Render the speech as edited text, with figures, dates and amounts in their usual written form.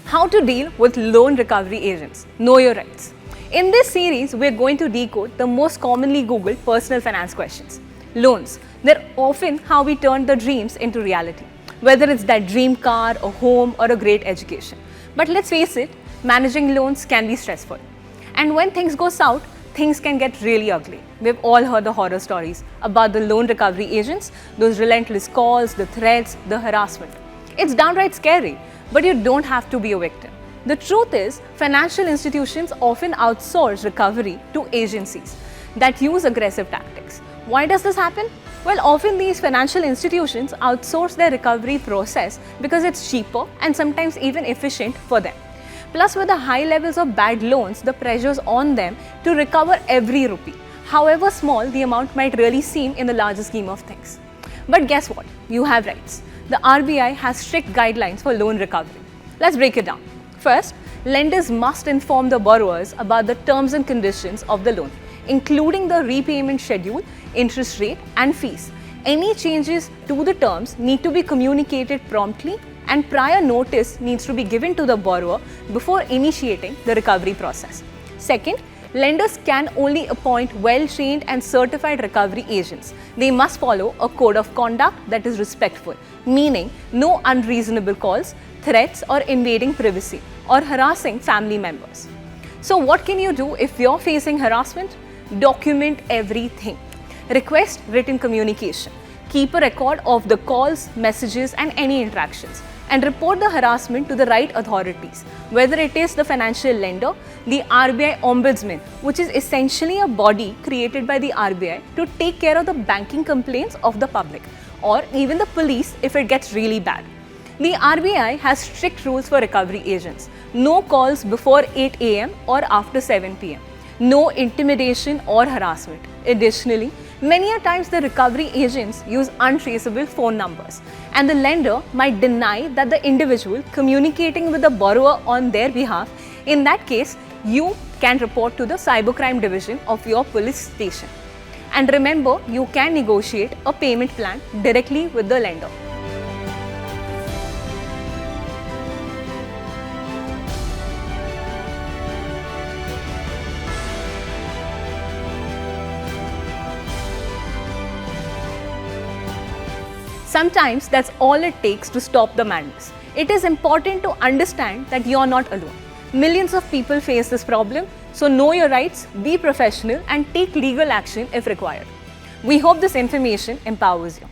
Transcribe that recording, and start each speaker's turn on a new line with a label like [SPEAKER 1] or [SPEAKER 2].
[SPEAKER 1] How to deal with loan recovery agents. Know your rights. In this series, we're going to decode the most commonly Googled personal finance questions. Loans. They're often how we turn the dreams into reality, whether it's that dream car, a home, or a great education. But let's face it, managing loans can be stressful. And when things go south, things can get really ugly. We've all heard the horror stories about the loan recovery agents, those relentless calls, the threats, the harassment. It's downright scary, but you don't have to be a victim. The truth is, financial institutions often outsource recovery to agencies that use aggressive tactics. Why does this happen? Well, often these financial institutions outsource their recovery process because it's cheaper and sometimes even efficient for them. Plus, with the high levels of bad loans, the pressure's on them to recover every rupee, however small the amount might really seem in the larger scheme of things. But guess what? You have rights. The RBI has strict guidelines for loan recovery. Let's break it down. First, lenders must inform the borrowers about the terms and conditions of the loan, including the repayment schedule, interest rate, and fees. Any changes to the terms need to be communicated promptly, and prior notice needs to be given to the borrower before initiating the recovery process. Second, lenders can only appoint well-trained and certified recovery agents. They must follow a code of conduct that is respectful, meaning no unreasonable calls, threats, or invading privacy, or harassing family members. So what can you do if you're facing harassment? Document everything. Request written communication. Keep a record of the calls, messages, and any interactions, and report the harassment to the right authorities, whether it is the financial lender, the RBI Ombudsman, which is essentially a body created by the RBI to take care of the banking complaints of the public, or even the police if it gets really bad. The RBI has strict rules for recovery agents. No calls before 8 a.m. or after 7 p.m. No intimidation or harassment. Additionally, many a times the recovery agents use untraceable phone numbers, and the lender might deny that the individual communicating with the borrower on their behalf. In that case, you can report to the cybercrime division of your police station. And remember, you can negotiate a payment plan directly with the lender. Sometimes that's all it takes to stop the madness. It is important to understand that you're not alone. Millions of people face this problem, so know your rights, be professional, and take legal action if required. We hope this information empowers you.